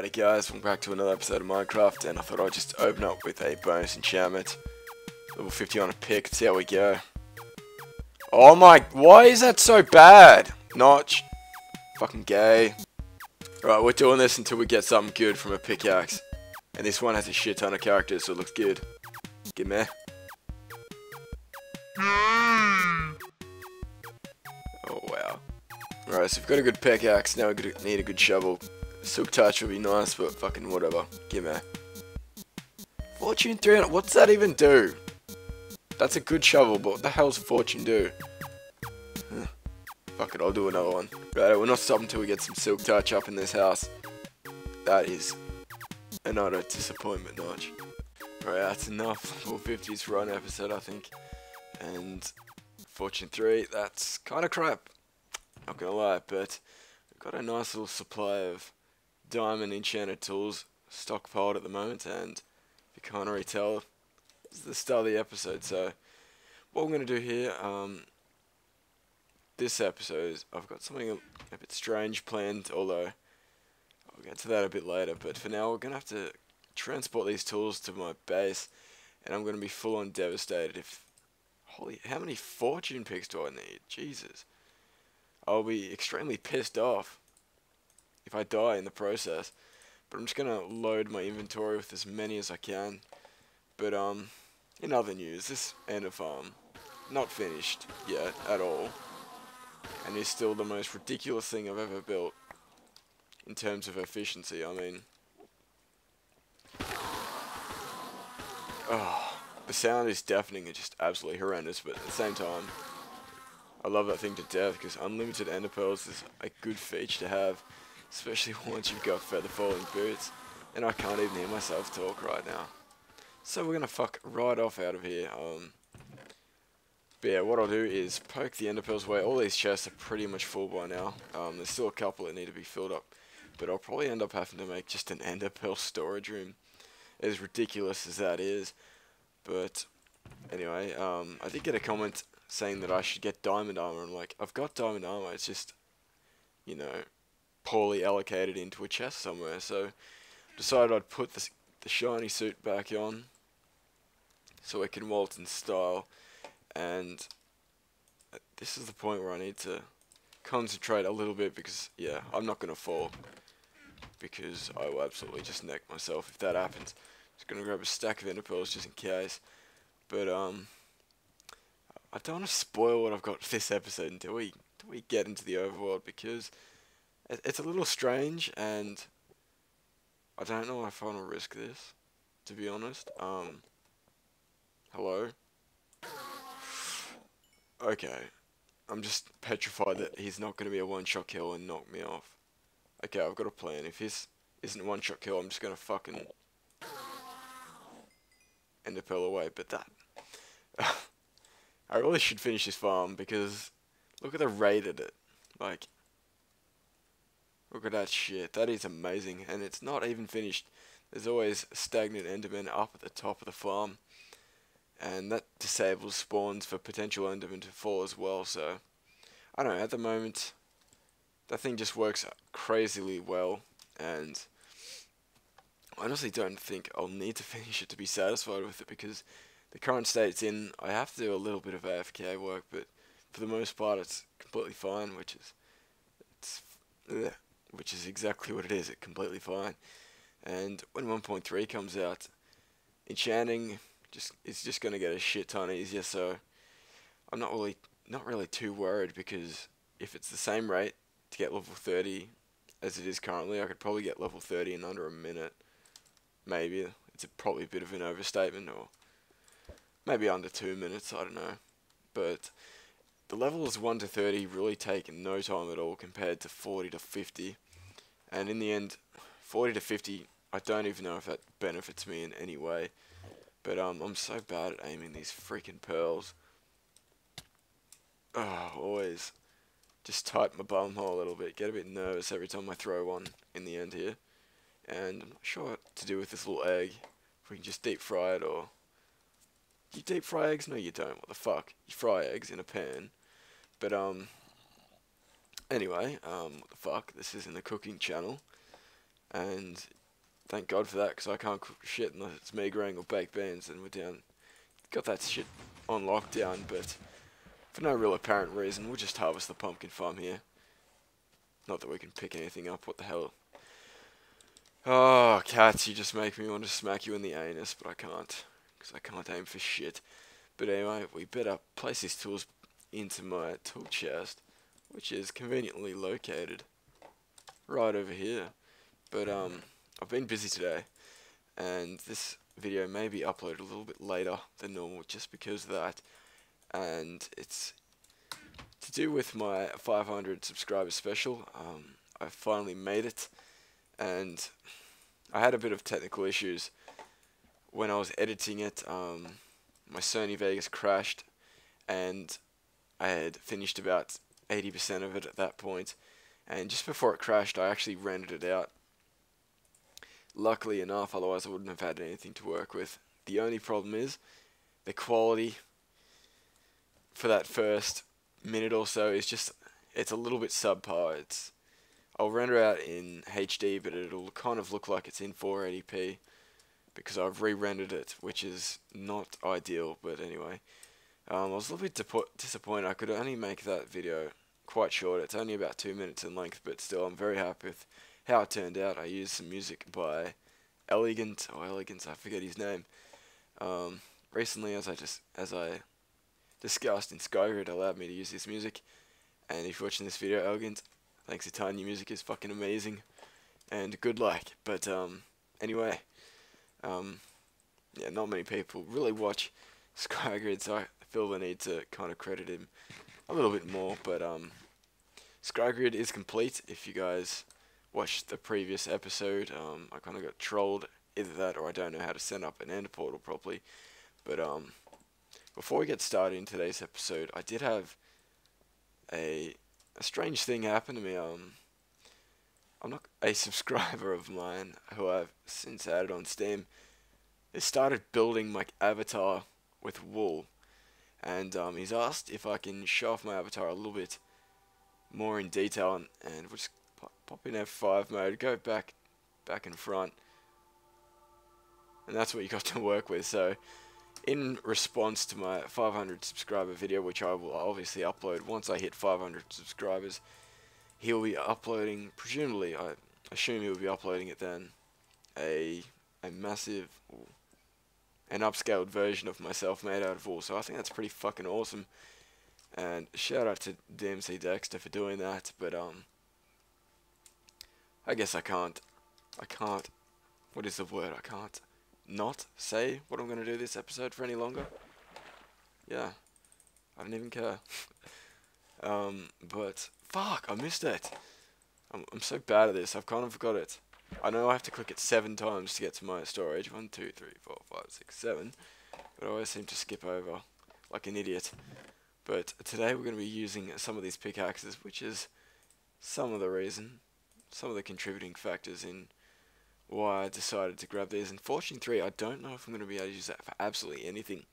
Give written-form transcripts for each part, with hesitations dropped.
Alrighty guys, welcome back to another episode of Minecraft, and I thought I'd just open up with a bonus enchantment. Level 50 on a pick, see how we go. Oh my, why is that so bad? Notch. Fucking gay. Right, we're doing this until we get something good from a pickaxe. And this one has a shit ton of characters, so it looks good. Get me? Oh wow. Alright, so we've got a good pickaxe, now we need a good shovel. Silk touch would be nice, but fucking whatever. Give me. Fortune 300, what's that even do? That's a good shovel, but what the hell's Fortune do? Huh. Fuck it, I'll do another one. Right, we're not stopping until we get some silk touch up in this house. That is an utter disappointment, Notch. Right, that's enough. Level 50's for one episode, I think. And Fortune 3, that's kind of crap. Not gonna lie, but we've got a nice little supply of diamond enchanted tools stockpiled at the moment, and if you can't already tell, this is the start of the episode. So what I'm going to do here, this episode is I've got something a bit strange planned, although I'll get to that a bit later, but for now we're going to have to transport these tools to my base, and I'm going to be full on devastated if, holy, how many fortune picks do I need? Jesus. I'll be extremely pissed off if I die in the process, but I'm just gonna load my inventory with as many as I can. But in other news, this ender farm not finished yet at all, and is still the most ridiculous thing I've ever built in terms of efficiency. I mean, oh, the sound is deafening and just absolutely horrendous, but at the same time, I love that thing to death because unlimited ender pearls is a good feature to have. Especially once you've got feather falling boots. And I can't even hear myself talk right now. So we're gonna fuck right off out of here. But yeah, what I'll do is poke the ender pearls away. All these chests are pretty much full by now. There's still a couple that need to be filled up. But I'll probably end up having to make just an ender pearl storage room. As ridiculous as that is. But anyway, I did get a comment saying that I should get diamond armor. I'm like, I've got diamond armor. It's just, you know, poorly allocated into a chest somewhere, so decided I'd put the shiny suit back on so I can waltz in style, and this is the point where I need to concentrate a little bit because, yeah, I'm not going to fall because I will absolutely just neck myself if that happens. Just going to grab a stack of ender pearls just in case, but I don't want to spoil what I've got for this episode until we get into the overworld, because it's a little strange, and I don't know if I want to risk this, to be honest. Hello? Okay. I'm just petrified that he's not going to be a one-shot kill and knock me off. Okay, I've got a plan. If this isn't a one-shot kill, I'm just going to fucking ender pearl away. But that... I really should finish this farm, because look at the rate at it. Like... Look at that shit, that is amazing, and it's not even finished. There's always stagnant endermen up at the top of the farm, and that disables spawns for potential endermen to fall as well, so, I don't know, at the moment, that thing just works crazily well, and I honestly don't think I'll need to finish it to be satisfied with it, because the current state it's in, I have to do a little bit of AFK work, but for the most part it's completely fine, which is exactly what it is. It's completely fine. And when 1.3 comes out, enchanting is just going to get a shit ton easier. So I'm not really too worried, because if it's the same rate to get level 30 as it is currently, I could probably get level 30 in under a minute. Maybe it's probably a bit of an overstatement, or maybe under 2 minutes. I don't know, but the levels 1 to 30 really take no time at all compared to 40 to 50. And in the end, 40 to 50, I don't even know if that benefits me in any way. But I'm so bad at aiming these freaking pearls. Oh, always just tighten my bum hole a little bit. Get a bit nervous every time I throw one in the end here. And I'm not sure what to do with this little egg. If we can just deep fry it, or... You deep fry eggs? No, you don't. What the fuck? You fry eggs in a pan. But, anyway, what the fuck? This is in the cooking channel. and thank God for that, because I can't cook shit unless it's me growing or baked beans, and we're down. Got that shit on lockdown, but for no real apparent reason, we'll just harvest the pumpkin farm here. Not that we can pick anything up, what the hell. Oh, cats, you just make me want to smack you in the anus, but I can't, because I can't aim for shit. But anyway, we better place these tools into my tool chest, which is conveniently located right over here. But I've been busy today, and this video may be uploaded a little bit later than normal just because of that. And it's to do with my 500 subscriber special. I finally made it, and I had a bit of technical issues when I was editing it. My Sony Vegas crashed, and I had finished about 80% of it at that point, and just before it crashed I actually rendered it out. Luckily enough, otherwise I wouldn't have had anything to work with. The only problem is the quality for that first minute or so is just, it's a little bit subpar. I'll render out in HD, but it'll kind of look like it's in 480p because I've re-rendered it, which is not ideal. But anyway, I was a little bit disappointed. I could only make that video quite short. It's only about 2 minutes in length, but still I'm very happy with how it turned out. I used some music by Elegance, I forget his name. Recently, as I discussed in Skygrid, allowed me to use this music. And if you're watching this video, Elegant, thanks a ton. Your music is fucking amazing, and good luck. But anyway, yeah, not many people really watch Skygrid, so I feel the need to kind of credit him a little bit more. But Skygrid is complete. If you guys watched the previous episode, I kind of got trolled, either that or I don't know how to set up an end portal properly. But before we get started in today's episode, I did have a strange thing happen to me. I'm not a subscriber of mine who I've since added on Steam. They started building my avatar with wool, and he's asked if I can show off my avatar a little bit more in detail, and we'll just pop in F5 mode, go back and front, and that's what you got to work with. So in response to my 500 subscriber video, which I will obviously upload once I hit 500 subscribers, he'll be uploading, presumably, I assume he'll be uploading it then, a massive, an upscaled version of myself made out of wool. So I think that's pretty fucking awesome, and shout out to DMC Dexter for doing that. But I guess I can't, what is the word, I can't not say what I'm going to do this episode for any longer. Yeah, I don't even care. But fuck, I missed it. I'm so bad at this, I've kind of got it. I know I have to click it 7 times to get to my storage. 1, 2, 3, 4, 5, 6, 7. But I always seem to skip over like an idiot. But today we're going to be using some of these pickaxes, which is some of the contributing factors in why I decided to grab these. And Fortune 3, I don't know if I'm going to be able to use that for absolutely anything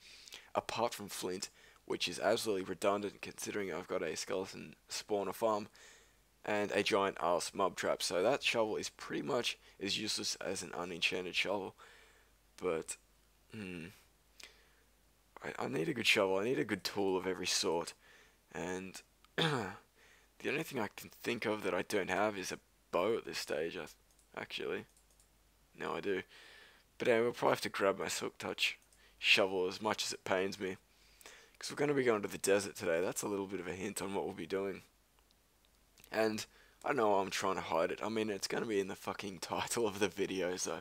apart from flint, which is absolutely redundant considering I've got a skeleton spawner farm and a giant ass mob trap. So that shovel is pretty much as useless as an unenchanted shovel. But I need a good shovel. I need a good tool of every sort. And the only thing I can think of that I don't have is a bow at this stage. Actually, no, I do. But anyway, we'll probably have to grab my Silk Touch shovel, as much as it pains me, because we're going to be going to the desert today. That's a little bit of a hint on what we'll be doing. And I know I'm trying to hide it. I mean, it's going to be in the fucking title of the video, so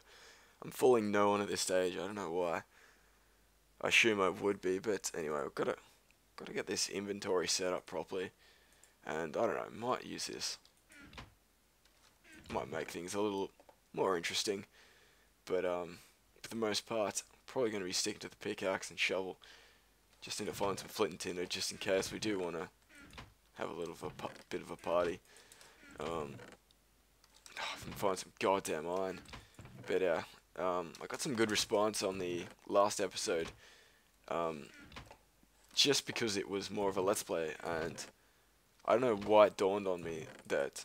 I'm fooling no one at this stage. I don't know why. I assume I would be, but anyway, I've got to get this inventory set up properly. And I don't know, might use this. Might make things a little more interesting. But for the most part, I'm probably going to be sticking to the pickaxe and shovel. Just need to find some flint and tinder just in case we do want to have a little bit of a party. I can find some goddamn iron. But yeah, I got some good response on the last episode. Just because it was more of a let's play, and I don't know why it dawned on me that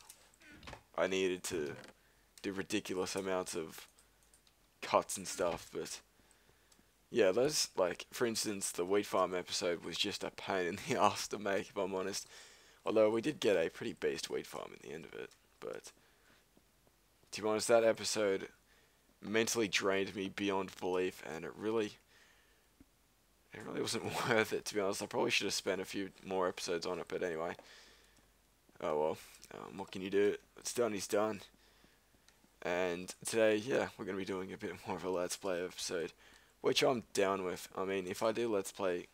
I needed to do ridiculous amounts of cuts and stuff, but yeah, those, like, for instance, the wheat farm episode was just a pain in the ass to make, if I'm honest. Although we did get a pretty beast wheat farm in the end of it, but to be honest, that episode mentally drained me beyond belief, and it really wasn't worth it, to be honest. I probably should have spent a few more episodes on it, but anyway. Oh well, what can you do? It's done, he's done. And today, yeah, we're going to be doing a bit more of a Let's Play episode, which I'm down with. I mean, if I do Let's Play,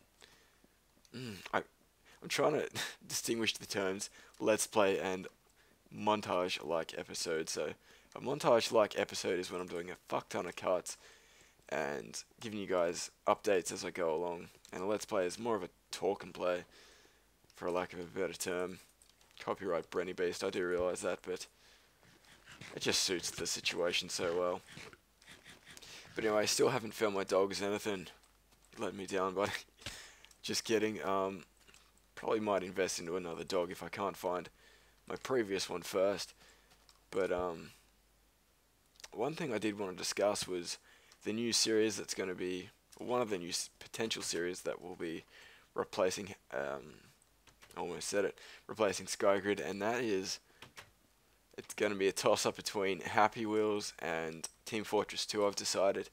I'm trying to distinguish the terms Let's Play and montage-like episode. So, a montage-like episode is when I'm doing a fuck ton of cuts and giving you guys updates as I go along. And a Let's Play is more of a talk and play, for lack of a better term. Copyright Brenny Beast, I do realise that, but it just suits the situation so well. But anyway, I still haven't found my dog Xanathan. Let me down, buddy. Just kidding. Probably might invest into another dog if I can't find my previous one first. But one thing I did want to discuss was the new series that's going to be, one of the new potential series that will be replacing, almost said it, replacing Skygrid, and that is, it's going to be a toss-up between Happy Wheels and Team Fortress 2, I've decided.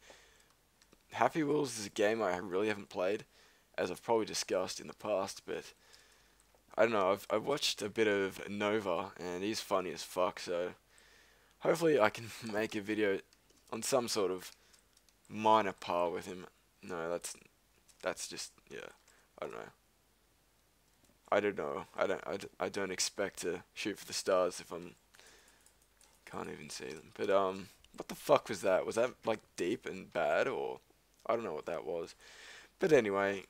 Happy Wheels is a game I really haven't played, as I've probably discussed in the past, but I don't know, I've watched a bit of Nova, and he's funny as fuck, so hopefully I can make a video on some sort of minor par with him. No, that's just, yeah, I don't know. I don't know. I don't expect to shoot for the stars if I'm, can't even see them. But what the fuck was that? Was that like deep and bad, or I don't know what that was. But anyway,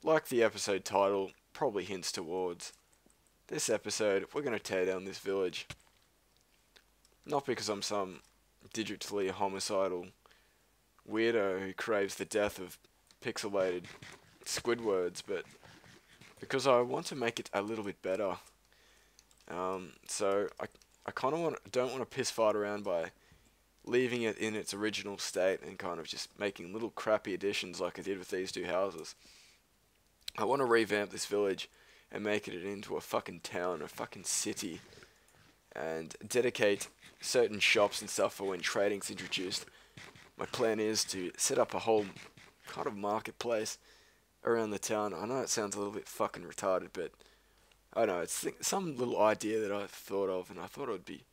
like the episode title probably hints towards, this episode we're gonna tear down this village. Not because I'm some digitally homicidal weirdo who craves the death of pixelated Squidwards, but because I want to make it a little bit better. So I kind of don't want to piss fart around by leaving it in its original state and kind of just making little crappy additions like I did with these two houses. I want to revamp this village and make it into a fucking town, a fucking city, and dedicate certain shops and stuff for when trading's introduced. My plan is to set up a whole kind of marketplace around the town. I know it sounds a little bit fucking retarded, but I don't know, it's some little idea that I thought of, and I thought it would be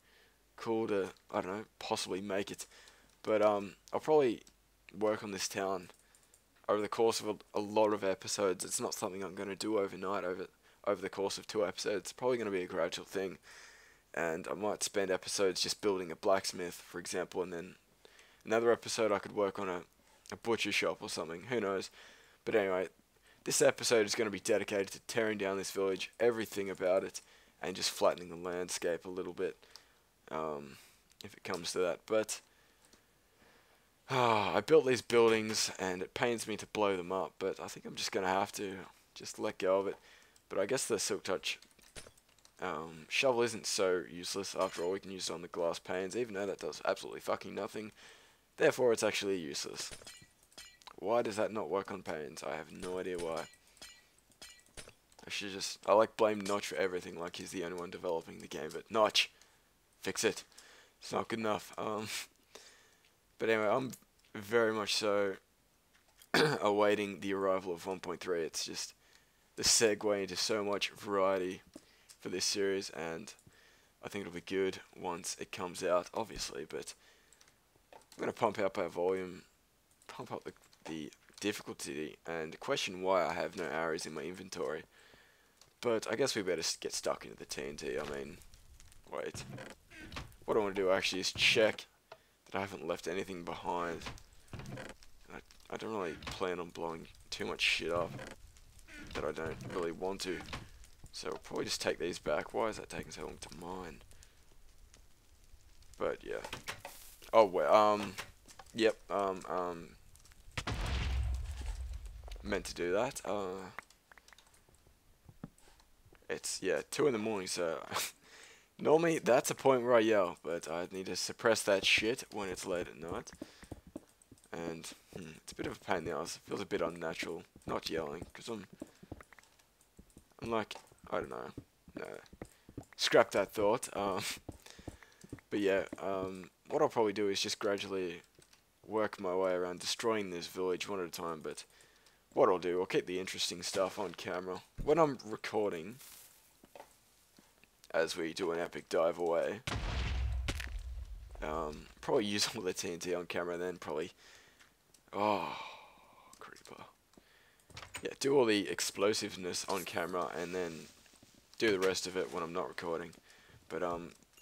cool to, I don't know, possibly make it. But I'll probably work on this town over the course of a lot of episodes. It's not something I'm going to do overnight, over the course of 2 episodes. It's probably going to be a gradual thing, and I might spend episodes just building a blacksmith, for example, and then another episode I could work on a butcher shop or something, who knows. But anyway, this episode is going to be dedicated to tearing down this village, everything about it, and just flattening the landscape a little bit, if it comes to that. But I built these buildings, and it pains me to blow them up, but I think I'm just going to have to just let go of it. But I guess the Silk Touch shovel isn't so useless. After all, we can use it on the glass panes, even though that does absolutely fucking nothing. Therefore, it's actually useless. Why does that not work on panes? I have no idea why. I like blame Notch for everything, like he's the only one developing the game, but Notch, fix it. It's not good enough. But anyway, I'm very much so awaiting the arrival of 1.3. It's just the segue into so much variety for this series, and I think it'll be good once it comes out, obviously, but I'm going to pump up our volume, pump up the difficulty, and question why I have no arrows in my inventory. But I guess we better get stuck into the TNT. I mean, wait. What I want to do actually is check that I haven't left anything behind. I don't really plan on blowing too much shit up that I don't really want to. So I'll probably just take these back. Why is that taking so long to mine? But yeah. Oh well, yep, meant to do that. It's, yeah, 2 in the morning, so Normally, that's a point where I yell, but I need to suppress that shit when it's late at night. And it's a bit of a pain in the ass. It feels a bit unnatural not yelling, because I'm like, I don't know. No. Scrap that thought. But yeah, what I'll probably do is just gradually work my way around destroying this village one at a time, but what I'll do, I'll keep the interesting stuff on camera. When I'm recording, as we do an epic dive away, probably use all the TNT on camera, then probably, oh, creeper. Yeah, do all the explosiveness on camera, and then do the rest of it when I'm not recording. But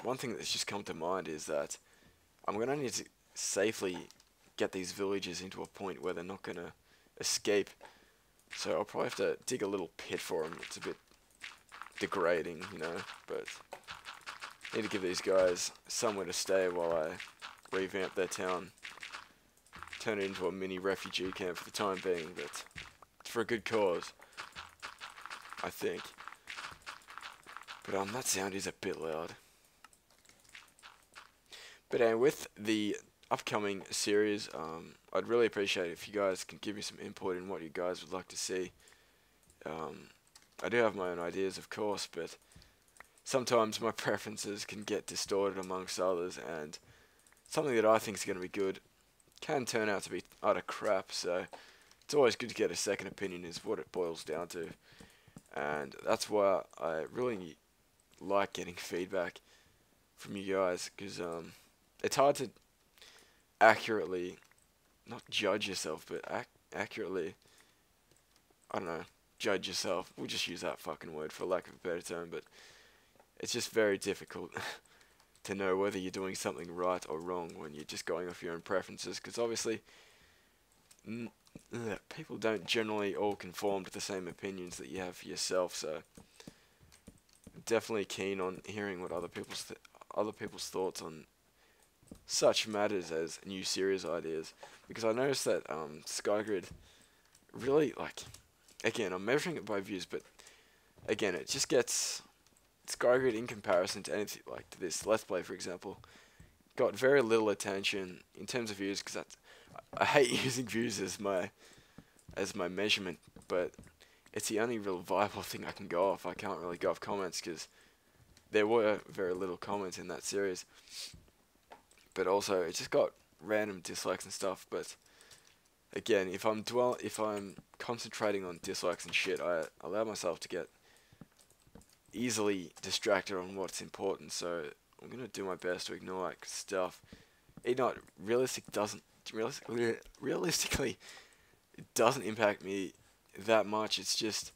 one thing that's just come to mind is that I'm going to need to safely get these villagers into a point where they're not going to escape. So I'll probably have to dig a little pit for them. It's a bit degrading, you know, but I need to give these guys somewhere to stay while I revamp their town. Turn it into a mini refugee camp for the time being, but it's for a good cause, I think. But that sound is a bit loud. But with the upcoming series, I'd really appreciate it if you guys can give me some input in what you guys would like to see. I do have my own ideas, of course, but sometimes my preferences can get distorted amongst others, and something that I think is going to be good can turn out to be utter crap, so it's always good to get a second opinion is what it boils down to. And that's why I really like getting feedback from you guys, because it's hard to accurately, not judge yourself, but accurately, I don't know, judge yourself. We'll just use that fucking word for lack of a better term, but it's just very difficult to know whether you're doing something right or wrong when you're just going off your own preferences, because obviously people don't generally all conform to the same opinions that you have for yourself, so I'm definitely keen on hearing what other people's thoughts on such matters as new series ideas, because I noticed that Skygrid really, like, again, I'm measuring it by views, but again, it just gets Skygrid in comparison to anything like this Let's Play, for example, got very little attention in terms of views, because I hate using views as my measurement, but it's the only real viable thing I can go off. I can't really go off comments, because there were very little comments in that series, but also it just got random dislikes and stuff. But again, if I'm concentrating on dislikes and shit, I allow myself to get easily distracted on what's important, so I'm gonna do my best to ignore like stuff. Realistically, it doesn't impact me that much. It's just,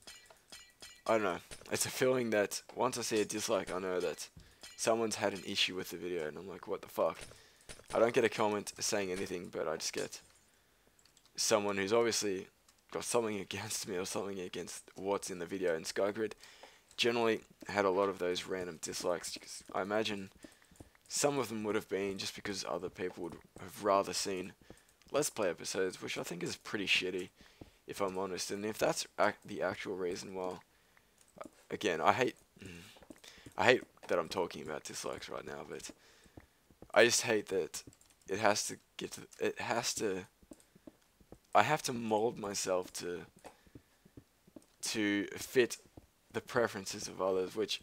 I don't know, it's a feeling that once I see a dislike, I know that someone's had an issue with the video, and I'm like, what the fuck? I don't get a comment saying anything, but I just get someone who's obviously got something against me or something against what's in the video. And Skygrid generally had a lot of those random dislikes, because I imagine some of them would have been just because other people would have rather seen Let's Play episodes, which I think is pretty shitty, if I'm honest. And if that's the actual reason why, again, I hate that I'm talking about dislikes right now, but I just hate that it has to get to, I have to mold myself to fit the preferences of others, which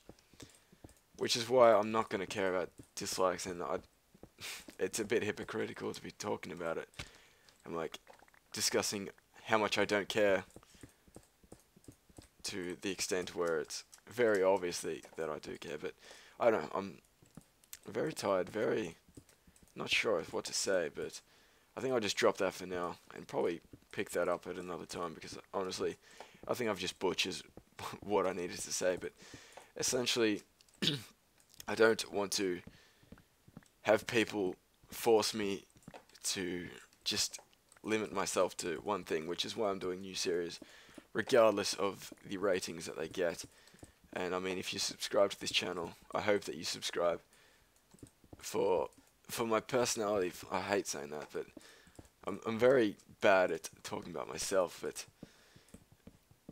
is why I'm not going to care about dislikes, and it's a bit hypocritical to be talking about it. I'm like discussing how much I don't care to the extent where it's very obviously that I do care, but I don't know, I'm very tired, very not sure of what to say, but I think I'll just drop that for now and probably pick that up at another time, because honestly, I think I've just butchered what I needed to say. But essentially, I don't want to have people force me to just limit myself to one thing, which is why I'm doing new series, regardless of the ratings that they get. And I mean, if you subscribe to this channel, I hope that you subscribe for my personality. I hate saying that, but I'm very bad at talking about myself, but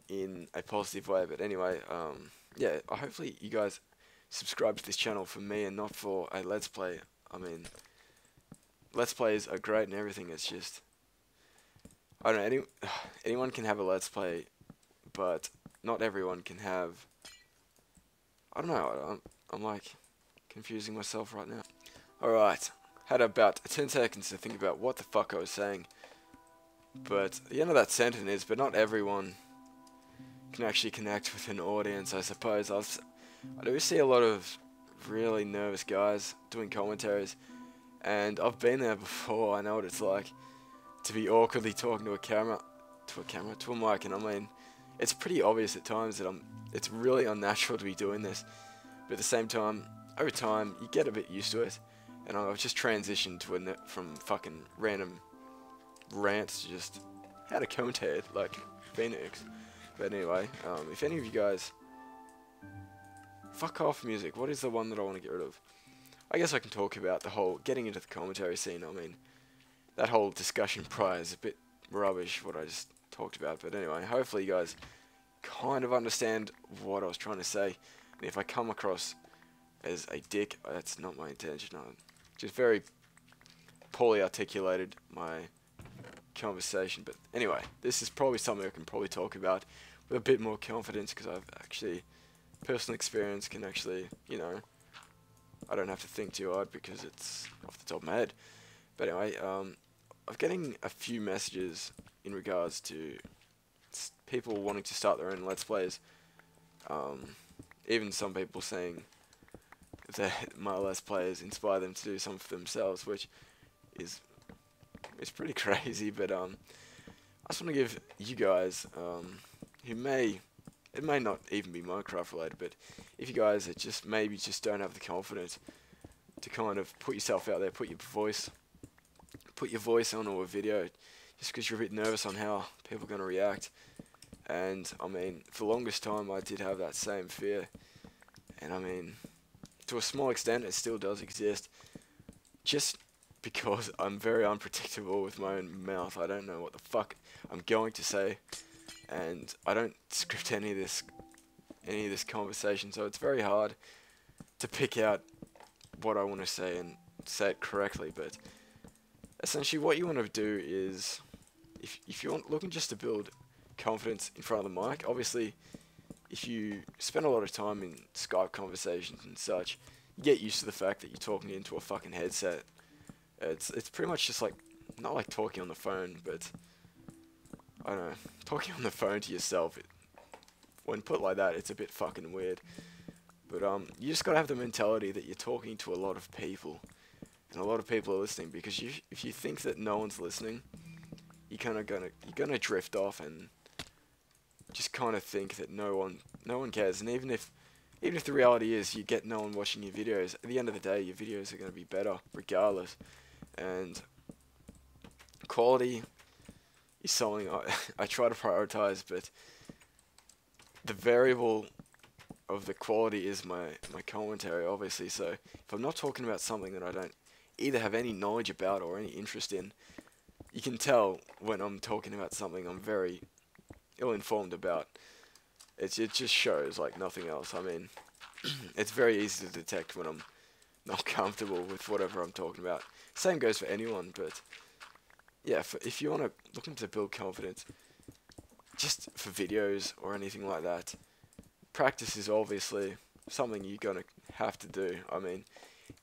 in a positive way. But anyway, yeah, hopefully you guys subscribe to this channel for me and not for a Let's Play. I mean, Let's Plays are great and everything, it's just, I don't know, anyone can have a Let's Play, but not everyone can have, I don't know, I'm like confusing myself right now. Alright, had about 10 seconds to think about what the fuck I was saying, but the end of that sentence is, but not everyone can actually connect with an audience, I suppose. I do see a lot of really nervous guys doing commentaries, and I've been there before. I know what it's like to be awkwardly talking to a mic, and I mean, it's pretty obvious at times that it's really unnatural to be doing this, but at the same time, over time, you get a bit used to it, and I've just transitioned from fucking random rants to just how to commentate like Phoenix. But anyway, if any of you guys, fuck off music, what is the one that I want to get rid of? I guess I can talk about the whole getting into the commentary scene. I mean, that whole discussion prior is a bit rubbish, what I just talked about. But anyway, hopefully you guys kind of understand what I was trying to say. And if I come across as a dick, that's not my intention. I just very poorly articulated my conversation. But anyway, this is probably something I can probably talk about with a bit more confidence, because I've actually, personal experience can actually, you know, I don't have to think too hard because it's off the top of my head. But anyway, I'm getting a few messages in regards to people wanting to start their own Let's Plays. Even some people saying that my Let's Plays inspire them to do something for themselves, which is pretty crazy. But I just want to give you guys, who it may not even be Minecraft related, but if you guys that just maybe just don't have the confidence to kind of put yourself out there, put your voice onto a video, just because you're a bit nervous on how people are going to react. And I mean, for the longest time I did have that same fear, and I mean, to a small extent it still does exist, just because I'm very unpredictable with my own mouth. I don't know what the fuck I'm going to say, and I don't script any of this conversation, so it's very hard to pick out what I want to say and say it correctly. But essentially what you want to do is, if you're looking just to build confidence in front of the mic, obviously if you spend a lot of time in Skype conversations and such, you get used to the fact that you're talking into a fucking headset. It's pretty much just like, not like talking on the phone, but I don't know, talking on the phone to yourself, when put like that, it's a bit fucking weird. But you just gotta have the mentality that you're talking to a lot of people, and a lot of people are listening, because if you think that no one's listening, you're gonna drift off and just kind of think that no one cares. And even if the reality is you get no one watching your videos, at the end of the day your videos are gonna be better regardless. And quality is something I try to prioritize, but the variable of the quality is my commentary, obviously. So if I'm not talking about something that I don't either have any knowledge about or any interest in, you can tell when I'm talking about something I'm very ill-informed about. It just shows like nothing else. I mean, it's very easy to detect when I'm not comfortable with whatever I'm talking about. Same goes for anyone, but yeah, if you want to looking to build confidence, just for videos or anything like that, practice is obviously something you're gonna have to do. I mean,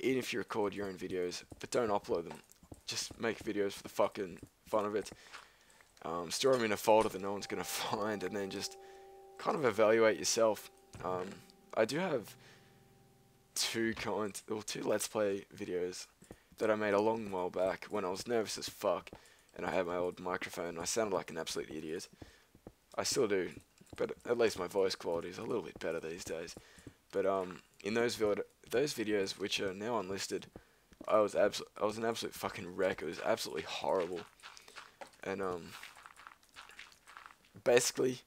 even if you record your own videos, but don't upload them, just make videos for the fucking fun of it. Store them in a folder that no one's gonna find, and then just kind of evaluate yourself. I do have two Let's Play videos that I made a long while back when I was nervous as fuck, and I had my old microphone and I sounded like an absolute idiot. I still do, but at least my voice quality is a little bit better these days. But in those videos, which are now unlisted, I was an absolute fucking wreck. It was absolutely horrible. And basically,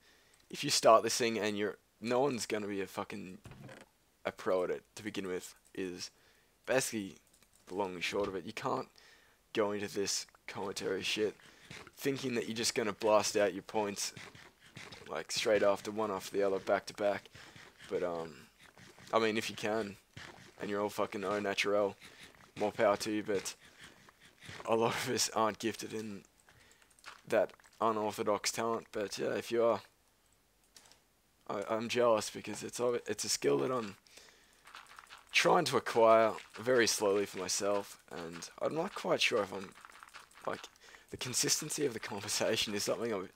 if you start this thing and no one's gonna be a pro at it to begin with, is basically the long and short of it. You can't go into this commentary shit thinking that you're just gonna blast out your points like straight after one after the other, back to back. But I mean, if you can, and you're all fucking au naturel, more power to you, but a lot of us aren't gifted in that unorthodox talent. But yeah, if you are, I'm jealous because it's a skill that I'm trying to acquire very slowly for myself, and I'm not quite sure if I'm, like, the consistency of the conversation is something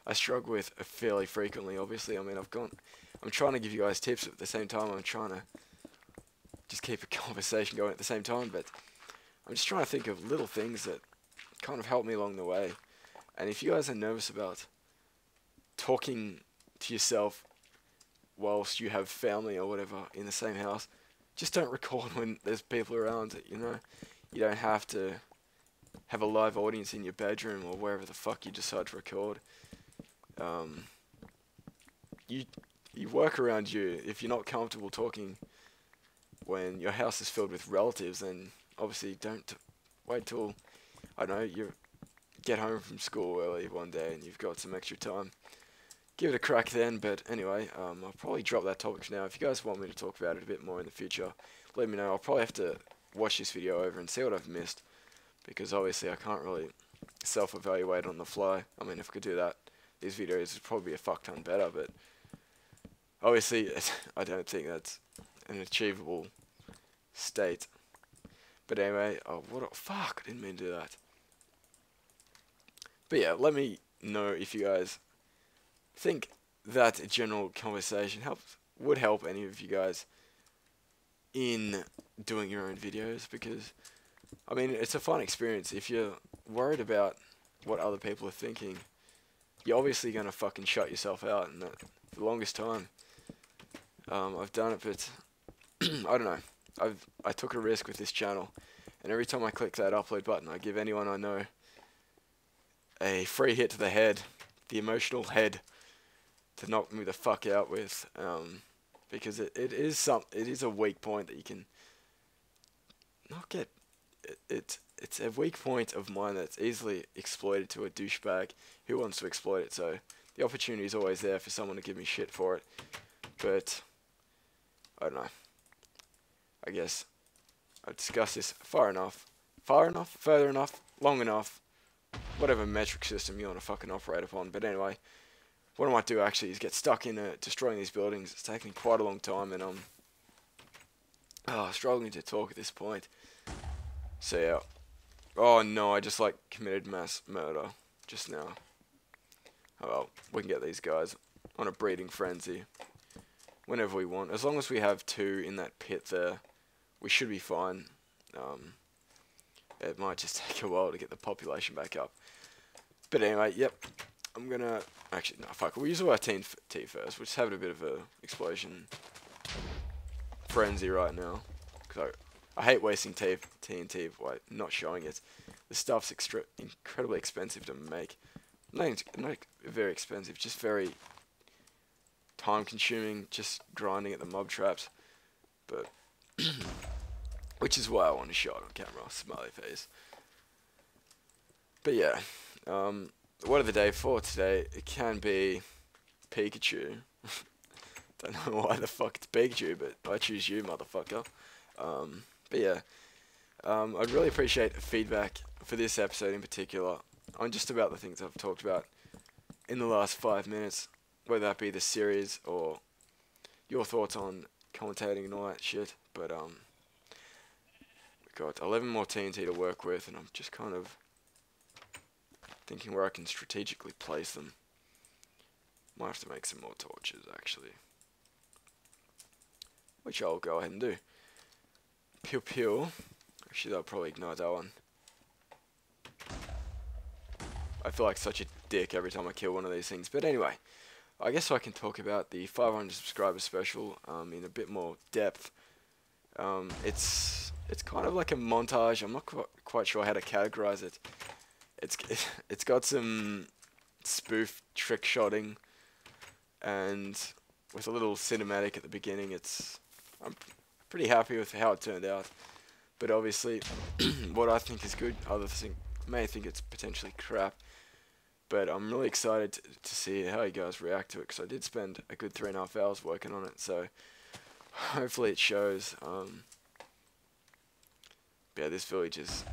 I struggle with fairly frequently. Obviously, I mean, I'm trying to give you guys tips, but at the same time I'm trying to just keep a conversation going at the same time, but I'm just trying to think of little things that kind of help me along the way. And if you guys are nervous about talking to yourself whilst you have family or whatever in the same house, just don't record when there's people around, you know? You don't have to have a live audience in your bedroom or wherever the fuck you decide to record. You work around you. If you're not comfortable talking when your house is filled with relatives, then obviously don't wait till, I don't know, you get home from school early one day and you've got some extra time. Give it a crack then. But anyway, I'll probably drop that topic for now. If you guys want me to talk about it a bit more in the future, let me know. I'll probably have to watch this video over and see what I've missed, because obviously I can't really self-evaluate on the fly. I mean, if I could do that, these videos would probably be a fuck ton better, but obviously I don't think that's an achievable state. But anyway, fuck, I didn't mean to do that. But yeah, let me know if you guys think that general conversation would help any of you guys in doing your own videos, because I mean, it's a fun experience. If you're worried about what other people are thinking, you're obviously gonna fucking shut yourself out. And for the longest time, I've done it, but I don't know. I took a risk with this channel, and every time I click that upload button, I give anyone I know a free hit to the head, the emotional head, to knock me the fuck out with, because it is a weak point that you can not get. It's a weak point of mine that's easily exploited to a douchebag who wants to exploit it. So the opportunity is always there for someone to give me shit for it. But I don't know. I guess I've discussed this far enough, further enough, long enough, whatever metric system you want to fucking operate upon. But anyway, what I might do actually is get stuck in destroying these buildings. It's taking quite a long time, and I'm struggling to talk at this point. So yeah. Oh no, I just committed mass murder just now. Oh well, we can get these guys on a breeding frenzy whenever we want. As long as we have 2 in that pit there, we should be fine. It might just take a while to get the population back up. But anyway, yep. I'm gonna... Actually, no, fuck. We'll use our TNT first. We're just having a bit of a explosion frenzy right now. Because I hate wasting TNT by not showing it. This stuff's incredibly expensive to make. Not very expensive, just very time consuming, just grinding at the mob traps. But which is why I want to show it on camera, smiley face. But yeah, what of the day for today? It can be Pikachu. Don't know why the fuck it's Pikachu, but I choose you, motherfucker. But yeah, I'd really appreciate feedback for this episode in particular on just about the things I've talked about in the last 5 minutes, whether that be the series or your thoughts on commentating and all that shit. But we've got 11 more TNT to work with, and I'm just kind of thinking where I can strategically place them. Might have to make some more torches, actually, which I'll go ahead and do. Pew pew. Actually, that'll probably ignite that one. I feel like such a dick every time I kill one of these things. But anyway, I guess I can talk about the 500 subscriber special in a bit more depth. It's kind of like a montage. I'm not quite sure how to categorize it. It's got some spoof trick shotting, and with a little cinematic at the beginning. I'm pretty happy with how it turned out. But obviously, what I think is good, others may think it's potentially crap. But I'm really excited to see how you guys react to it, because I did spend a good 3.5 hours working on it. So hopefully it shows. Yeah, this village is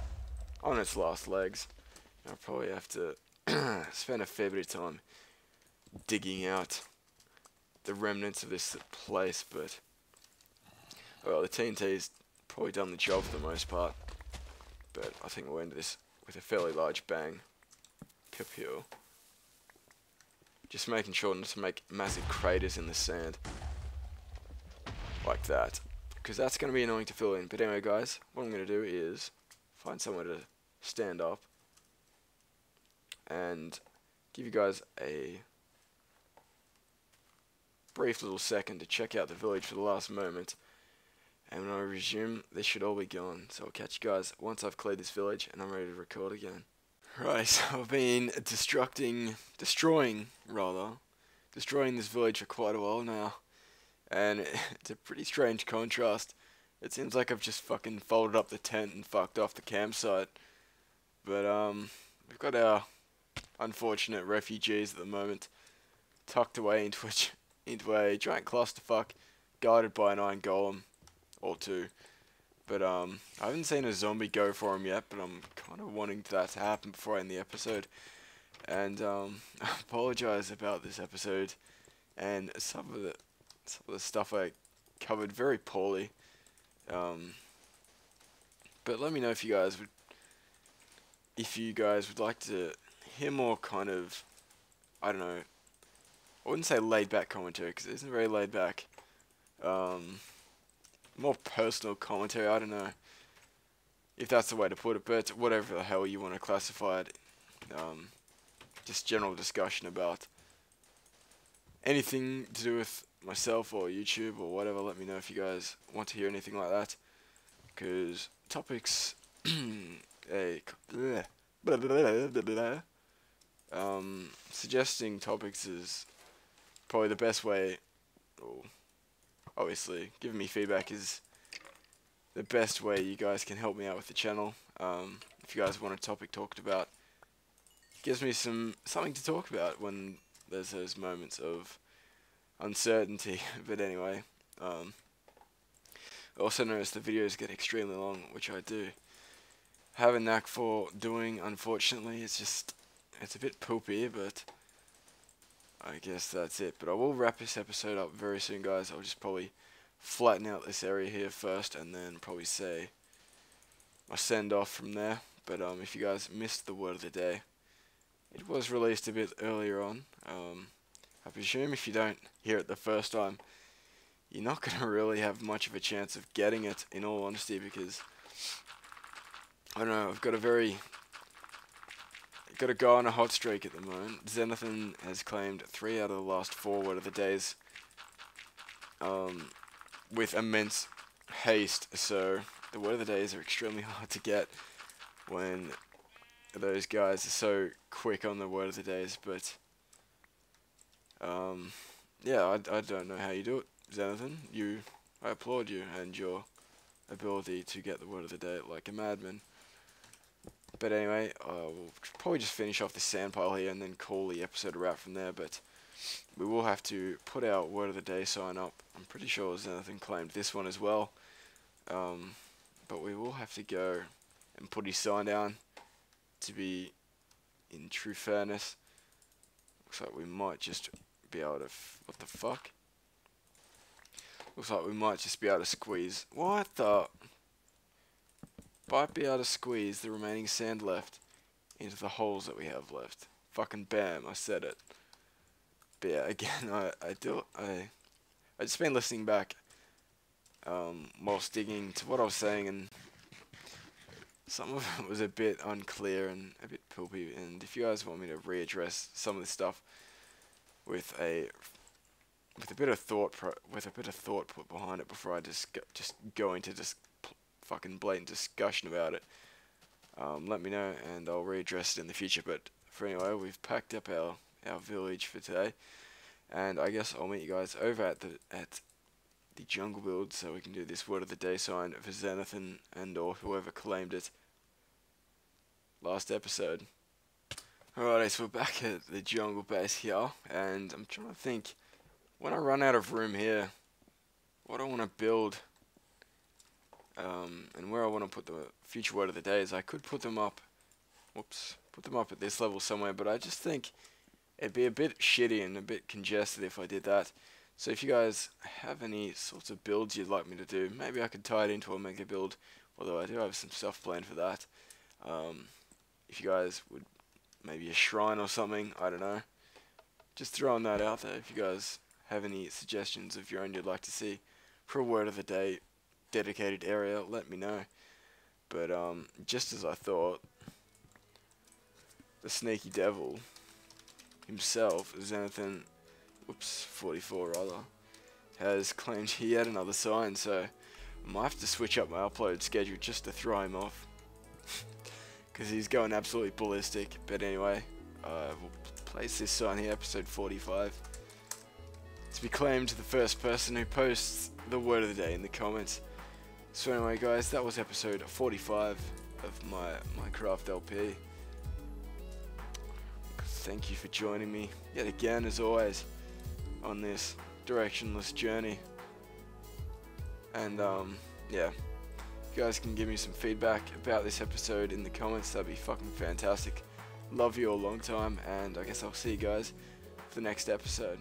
on its last legs. I'll probably have to spend a fair bit of time digging out the remnants of this place, but well, the TNT's probably done the job for the most part. But I think we'll end this with a fairly large bang. Pew pew. Just making sure not to make massive craters in the sand. Like that. Because that's going to be annoying to fill in. But anyway guys, what I'm going to do is find somewhere to stand up. And give you guys a brief little second to check out the village for the last moment. And when I resume, this should all be gone. So I'll catch you guys once I've cleared this village and I'm ready to record again. Right, so I've been destroying this village for quite a while now. And it's a pretty strange contrast. It seems like I've just fucking folded up the tent and fucked off the campsite. But we've got our unfortunate refugees at the moment tucked away into a giant clusterfuck, guarded by an iron golem or two. But I haven't seen a zombie go for him yet, but I'm kind of wanting that to happen before I end the episode. And I apologize about this episode and some of the stuff I covered very poorly. But let me know if you guys would like to hear more kind of, I don't know, I wouldn't say laid back commentary because it isn't very laid back. More personal commentary, I don't know if that's the way to put it, but whatever the hell you want to classify it. Just general discussion about anything to do with myself or YouTube or whatever. Let me know if you guys want to hear anything like that, because topics suggesting topics is probably the best way. Obviously, giving me feedback is the best way you guys can help me out with the channel. If you guys want a topic talked about, it gives me something to talk about when there's those moments of uncertainty. But anyway, I also noticed the videos get extremely long, which I do have a knack for doing. Unfortunately, it's a bit poopy, but I guess that's it. But I will wrap this episode up very soon, guys. I'll just probably flatten out this area here first, and then probably say my send off from there. But if you guys missed the word of the day, it was released a bit earlier on. I presume if you don't hear it the first time, you're not gonna really have much of a chance of getting it, in all honesty, because I don't know, I've got to go on a hot streak at the moment. Zenithan has claimed 3 out of the last 4 word of the days with immense haste, so the word of the days are extremely hard to get when those guys are so quick on the word of the days. But yeah, I don't know how you do it, Zenithan. I applaud you and your ability to get the word of the day like a madman. But anyway, we'll probably just finish off the sand pile here and then call the episode a wrap from there. But we will have to put our word of the day sign up. I'm pretty sure Zenithan claimed this one as well. But we will have to go and put his sign down to be in true fairness. Looks like we might just be able to... what the fuck? Looks like we might just be able to squeeze... what the... might be able to squeeze the remaining sand left into the holes that we have left. Fucking bam, I said it. But yeah, again, I just been listening back whilst digging to what I was saying, and some of it was a bit unclear and a bit poopy. And if you guys want me to readdress some of this stuff with a bit of thought put behind it before I just go into fucking blatant discussion about it, let me know and I'll readdress it in the future. But for anyway, we've packed up our village for today, and I guess I'll meet you guys over at the jungle build so we can do this word of the day sign for Zenithan and or whoever claimed it last episode. Alright, so we're back at the jungle base here, and I'm trying to think, when I run out of room here, what I want to build, and where I want to put the future word of the day is I could put them up, put them up at this level somewhere, but I just think it'd be a bit shitty and a bit congested if I did that. So if you guys have any sorts of builds you'd like me to do, maybe I could tie it into a mega build, although I do have some stuff planned for that. If you guys would, maybe a shrine or something, I don't know. Just throwing that out there. If you guys have any suggestions of your own you'd like to see for a word of the day dedicated area, let me know. But just as I thought, the sneaky devil himself, Xanathan, 44 rather, has claimed he had another sign, so I might have to switch up my upload schedule just to throw him off. Because he's going absolutely ballistic. But anyway, we'll place this sign here, episode 45. To be claimed the first person who posts the word of the day in the comments. So anyway guys, that was episode 45 of my Minecraft LP. Thank you for joining me yet again, as always, on this directionless journey. And yeah, if you guys can give me some feedback about this episode in the comments, that'd be fucking fantastic. Love you all long time, and I guess I'll see you guys for the next episode.